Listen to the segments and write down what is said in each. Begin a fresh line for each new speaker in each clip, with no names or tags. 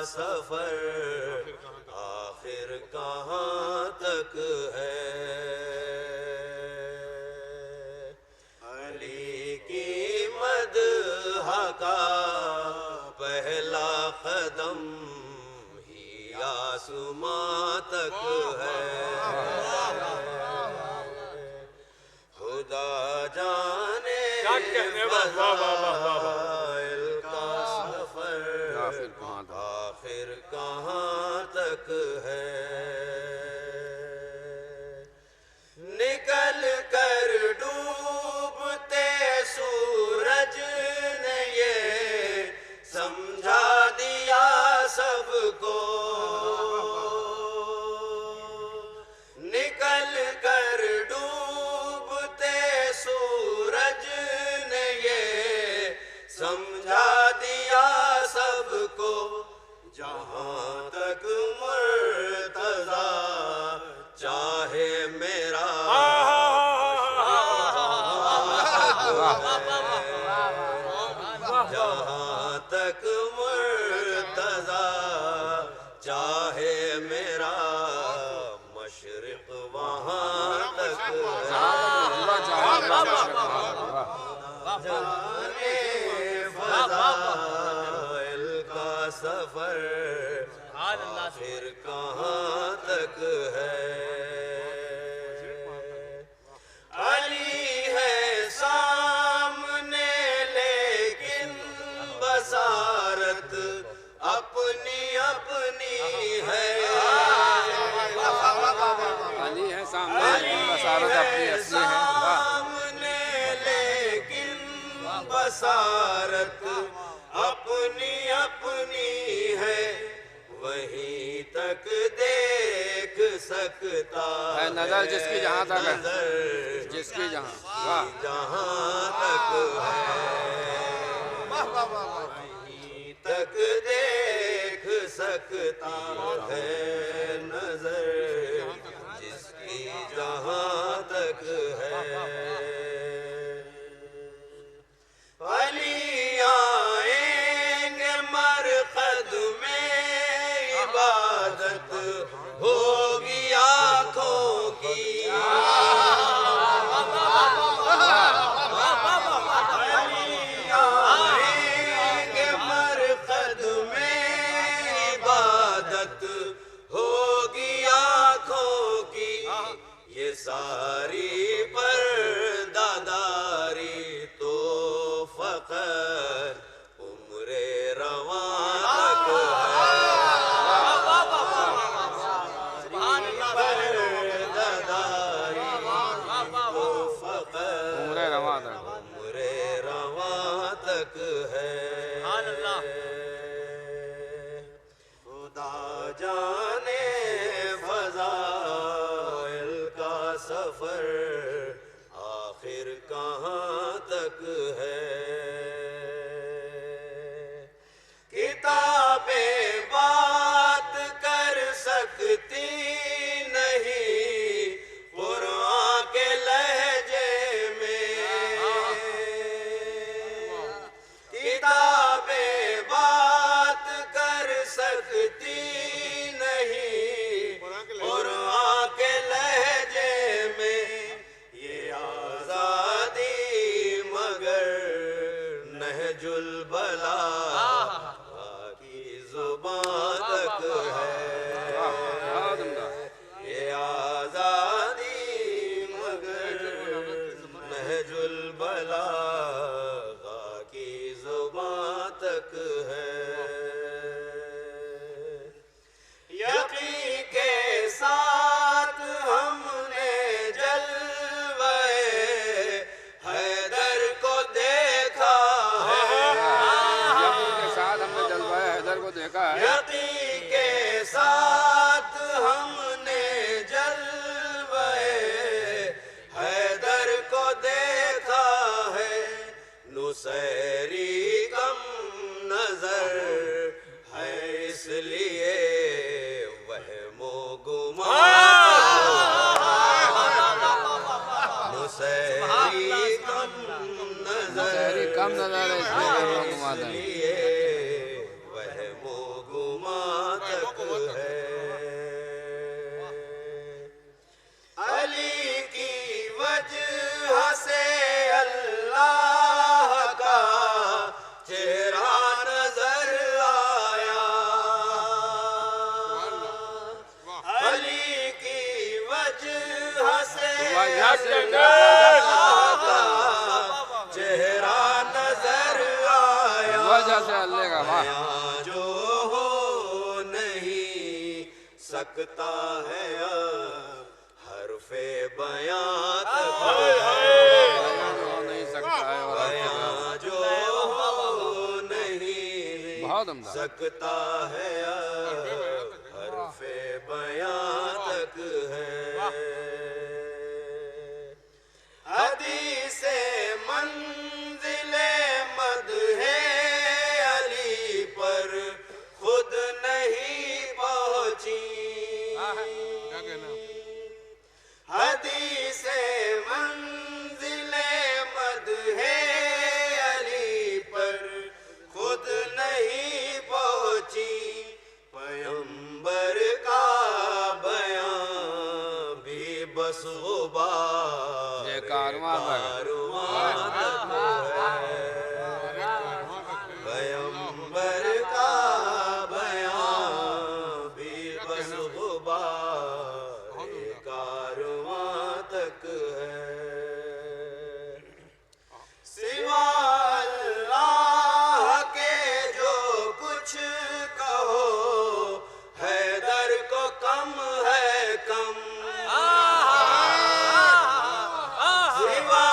سفر آخر کہاں تک ہے؟ علی کی مدح کا پہلا قدم ہی آسماں تک ہے۔ خدا جانے فضائل کا سفر آخر کہاں تک ہے؟ نکل کر ڈوبتے سورج نے یہ سمجھا دیا سب کو، نکل کر ڈوبتے سورج نے یہ سمجھا دیا سب کو، جہاں تک مرتضیٰ چاہے میرا جہاں تک مرتضیٰ چاہے میرا مشرق وہاں تک جانے فضائل کا سفر آخر کہاں تک ہے؟ علی ہے سامنے لیکن بصارت اپنی اپنی ہے۔
علی ہے سامنے بصارت اپنی اپنی
ہے، لیکن بصارت اپنی اپنی ہے، وہیں تک دیکھ سکتا
ہے نظر جس کی جہاں تک ہے،
نظر
جس کی جہاں
جہاں تک ہے، وہیں تک دیکھ سکتا ہے نظر جس کی جہاں تک ہے۔ علی آئیں گے مرقد میں عبادت ہوگی آنکھوں کی، علی آئیں گے مرقد میں عبادت ہوگی آنکھوں کی، یہ ساری پرداداری تو فقط عمر رواں تک ہے، پرداداری تو فقط
عمر رواں تک
عمر رواں تک ہے۔ خدا جانے فضائل کا سفر آخر کہاں تک ہے؟ کتابیں بات کر سکتی نہیں قرآن کے لہجے میں، کتابیں بات کر سکتی نہیں قرآن کے لہجے میں، یہ آزادی مگر نہج البلاغہ کی زبان تک ہے، یہ آزادی مگر نہج البلاغہ کی زبان تک ہے۔ یقین کے ساتھ ہم نے جلوہ حیدر کو دیکھا ہے،
یقین کے ساتھ ہم نے جلوہ حیدر کو دیکھا ہے،
یقین کے ساتھ ہم نے جلوہ حیدر کو دیکھا ہے، نصیری کم نظر ہے اس لیے وہم و گمان نصیری کم نظر
کم نظر ہے اس لیے
اس لیے وہم و گمان
جیسے اللہ کا واہ
بیاں جو ہو نہیں سکتا ہے اب حرف بیاں تک
ہو نہیں سکتا ہے اور
بیاں جو ہو نہیں
بہت عمدہ
سکتا ہے اب حرف بیاں تک ہے حدیث منزل مدح علی پر خود نہیں پہنچی حدیث منزل مدح علی پر خود نہیں پہنچی پیغمبر کا بیان بھی بس غبار
یہ کارواں تک
پیغمبر کا بیان بھی بس غبار کارواں تک ہے سوا اللہ کے جو کچھ کہو حیدر کو کم ہے کم سوا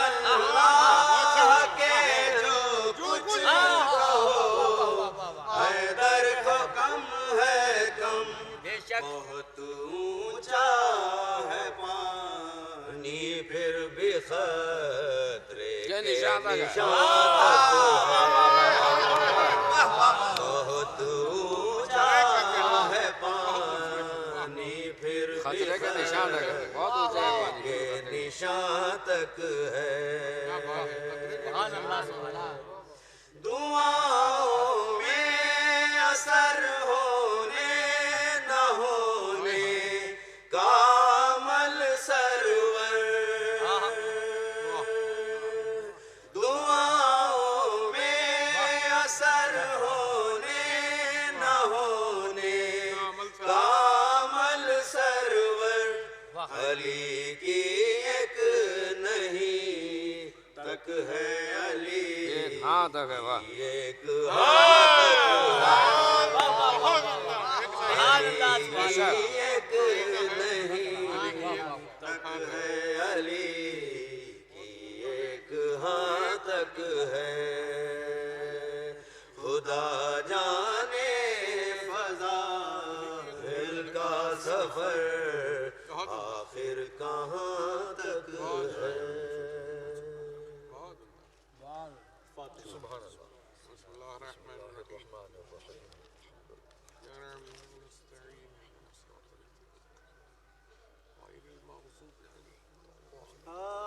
اللہ کے جو کچھ کہو حیدر کو کم ہے کم بہت اونچا ہے پانی پھر بھی خطرے
یہ
کے
نشان تک ہے
نشان بہت اونچا ہے پانی پھر بھی
خطرے کے نشان تک ہے بہت اونچے ہے پانی
کے نشان تک ہے دعاؤں میں اثر ہونے نہ ہونے کا عمل سرور دعاؤں میں اثر ہونے نہ ہونے کا عمل سرور علی کی ایک نہیں تک ہے علی
ایک ہاں تک ہے واہ
ایک ہاتھ ایک نہیں تک ہے علی کی ایک ہاں تک ہے خدا جانے فضائل کا سفر آخر کہاں تک ہے
بسم اللہ الرحمن الرحیم غیر المغضوب علیہم